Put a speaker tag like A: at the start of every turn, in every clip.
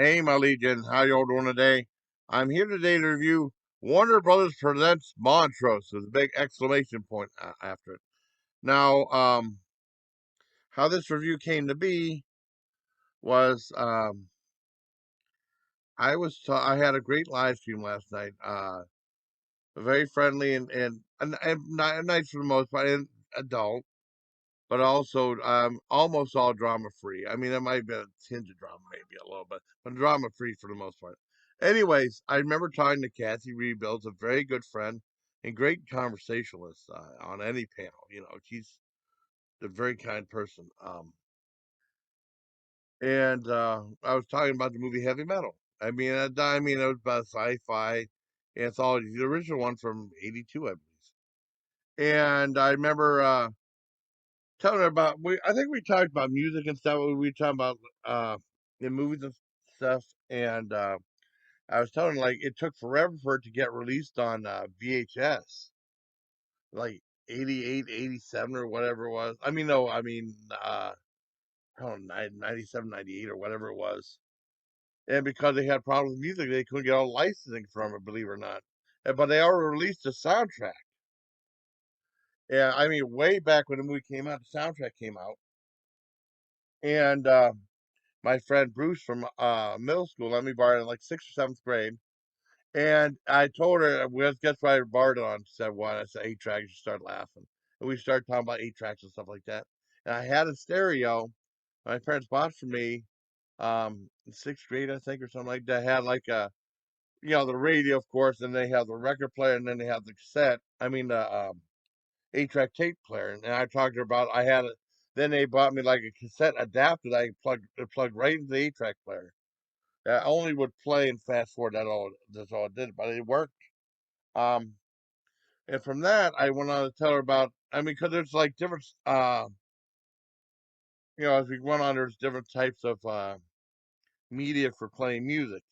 A: Hey, my legion, how y'all doing today? I'm here today to review Warner Brothers presents Montrose with a big exclamation point after it. Now, how this review came to be was I had a great live stream last night. Very friendly and nice for the most part, and adult, but also almost all drama free. I mean, there might be a tinge of drama, maybe a little bit, but drama free for the most part. Anyways, I remember talking to Kathy Rebuilds, a very good friend and great conversationalist on any panel. She's a very kind person. And I was talking about the movie Heavy Metal. I mean, it was about sci-fi anthology, the original one from '82, I believe. And I remember telling her about I think we talked about music and stuff. We were talking about in movies and stuff, and I was telling her like it took forever for it to get released on VHS, like 88, 87 or whatever it was. I mean, no, I mean, I don't know, 97, 98 or whatever it was. And because they had problems with music, they couldn't get all licensing from it, believe it or not. But they already released a soundtrack. Yeah, I mean, way back when the movie came out, the soundtrack came out, and my friend Bruce from middle school let me borrow it in like sixth or seventh grade. And I told her, well, guess what I borrowed it on? She said, what? I said, 8 tracks. She started laughing. And we started talking about 8 tracks and stuff like that. And I had a stereo my parents bought for me in sixth grade, I think, or something like that. Had like the radio, of course, and they have the record player, and then they have the cassette. I mean, the 8 track tape player. And I talked to her about I had it. Then they bought me like a cassette adapter that I could plug right into the 8 track player. I only would play and fast forward. That's all it did, but it worked. Um, and from that, I went on to tell her about. I mean, because there's like different, as we went on, there's different types of media for playing music.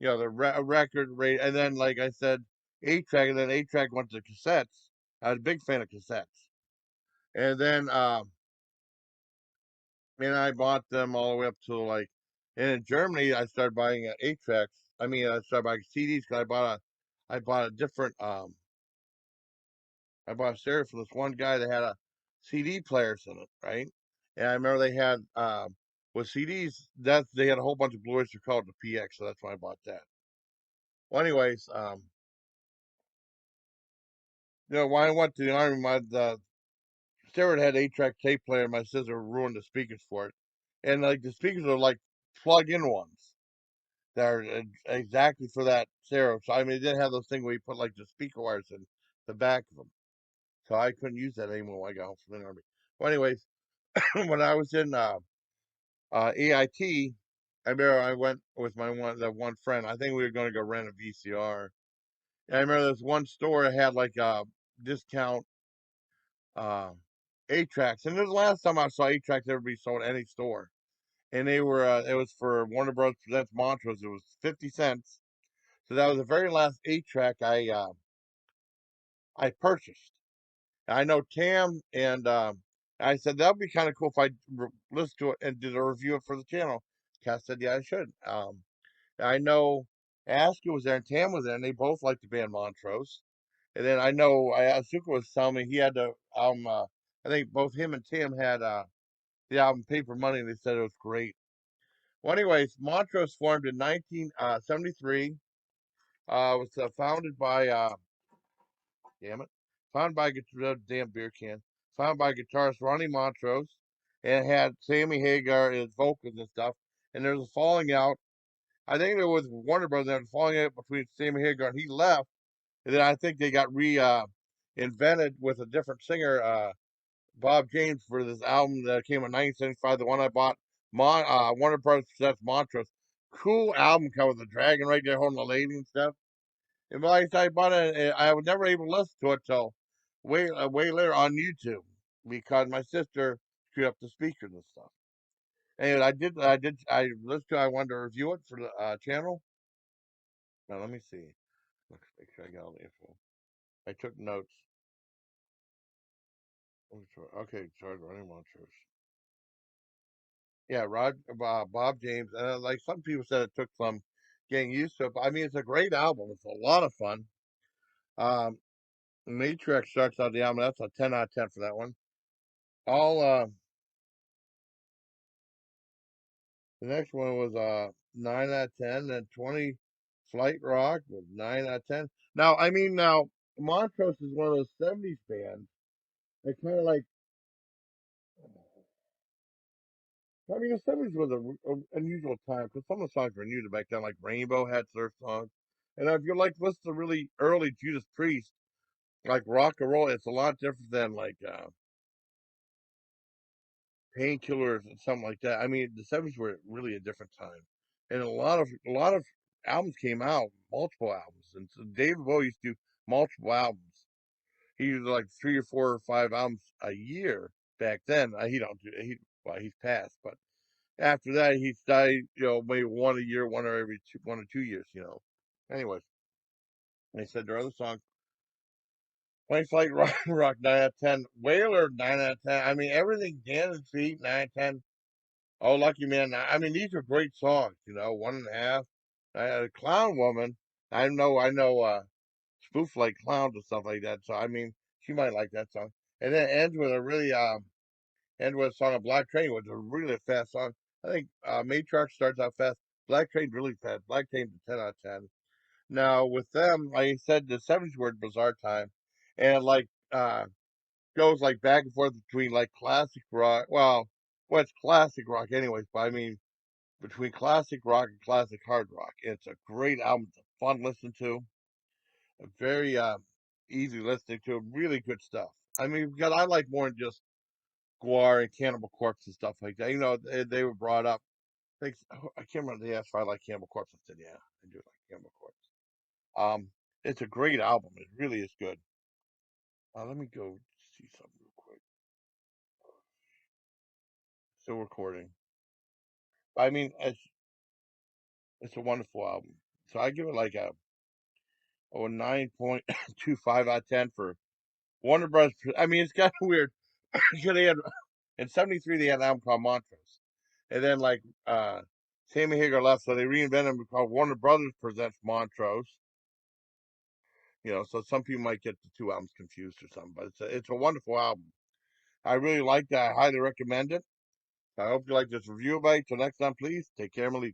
A: The record rate, and then like I said, 8 track, and then 8 track went to cassettes. I was a big fan of cassettes, and then and I bought them all the way up to like, and in Germany, I started buying 8 tracks. I mean, I started buying CDs because I bought a different I bought a stereo from this one guy that had a CD players in it, right? And I remember they had with CDs that they had a whole bunch of Blu-rays that called the PX, so that's why I bought that. Well, anyways, when I went to the army, my the stereo had 8 track tape player. My sister ruined the speakers for it, and like the speakers are like plug-in ones that are exactly for that stereo. So I mean, it didn't have those things where you put like the speaker wires in the back of them. So I couldn't use that anymore when I got home from the army. Well, anyways, when I was in AIT, I remember I went with one friend. I think we were going to go rent a VCR. And I remember this one store that had like a discount uh, 8 tracks. And this was the last time I saw 8 tracks ever be sold at any store. And they were it was for Warner Bros. Presents Montrose. It was 50 cents. So that was the very last 8 track I purchased. I know Tam and I said that'd be kind of cool if I listened to it and did a review it for the channel. Cass said, "Yeah, I should." I know Asuka was there and Tam was there, and they both liked the band Montrose. And then I know Asuka was telling me he had the album. I think both him and Tam had the album Paper Money, and they said it was great. Well, anyways, Montrose formed in 1973. Was founded by damn it. Found by damn beer can. Found by guitarist Ronnie Montrose, and had Sammy Hagar as vocals and stuff. And there was a falling out. I think there was Warner Brothers. There was a falling out between Sammy Hagar and he left. And then I think they got invented with a different singer, Bob James, for this album that came in 1975. The one I bought, Warner Brothers presents Montrose. Cool album cover with the dragon right there holding the lady and stuff. And like I said, I bought it. I was never able to listen to it till way later on YouTube because my sister screwed up the speakers and stuff. And I listened to. I wanted to review it for the channel. Now let me see. Let's make sure I got all the info. I took notes. Okay, sorry, running monsters. Yeah, Bob James, and like some people said, it took some getting used to it. But I mean, it's a great album. It's a lot of fun. Um, Matrix starts out the album. That's a 10 out of 10 for that one. All The next one was 9 out of 10, and 20 Flight Rock was 9 out of 10. Now, I mean, now Montrose is one of those '70s bands. They kind of like, I mean, the '70s was a unusual time because some of the songs were new to back then. Like Rainbow had surf songs, and if you like listen to really early Judas Priest, like rock and roll, it's a lot different than like Painkillers and something like that. I mean, the '70s were really a different time, and a lot of albums came out, multiple albums, and so David Bowie used to do multiple albums. He used like 3 or 4 or 5 albums a year back then. He don't do he well, he's passed, but after that he's died. Maybe one a year, one or every 1 or 2 years. Anyways, they said their other songs. Plain Flight Rock, Rock 9 out of 10. Whaler 9 out of 10. I mean everything. Dancing Feet 9 out of 10. Oh, Lucky Man. I mean, these are great songs, 1.5. Clown Woman. I know, spoof like clowns and stuff like that. So, I mean, she might like that song. And then end with a song of Black Train, which is a really fast song. I think, Matriarch starts out fast. Black Train really fast. Black Train's a 10 out of 10. Now, with them, like I said, the '70s were a bizarre time. And like, goes like back and forth between like classic rock. Well, it's classic rock anyways, but I mean, between classic rock and classic hard rock. It's a great album. It's a fun listen to. A very easy listening to. Really good stuff. I mean, because I like more than just Guar and Cannibal Corpse and stuff like that. They were brought up. I can't remember. They asked if I like Cannibal Corpse. I said, yeah, I do like Cannibal Corpse. Um, it's a great album. It really is good. Let me go see something real quick. Still recording. I mean, it's a wonderful album. So I give it like a 9.25 out of 10 for Warner Brothers. I mean, it's kind of weird because they had in '73 they had an album called Montrose, and then like Sammy Hagar left, so they reinvented it called Warner Brothers Presents Montrose. So some people might get the two albums confused or something, but it's a wonderful album. I really like that. I highly recommend it. I hope you like this review, buddy. Till next time, please take care, Malik.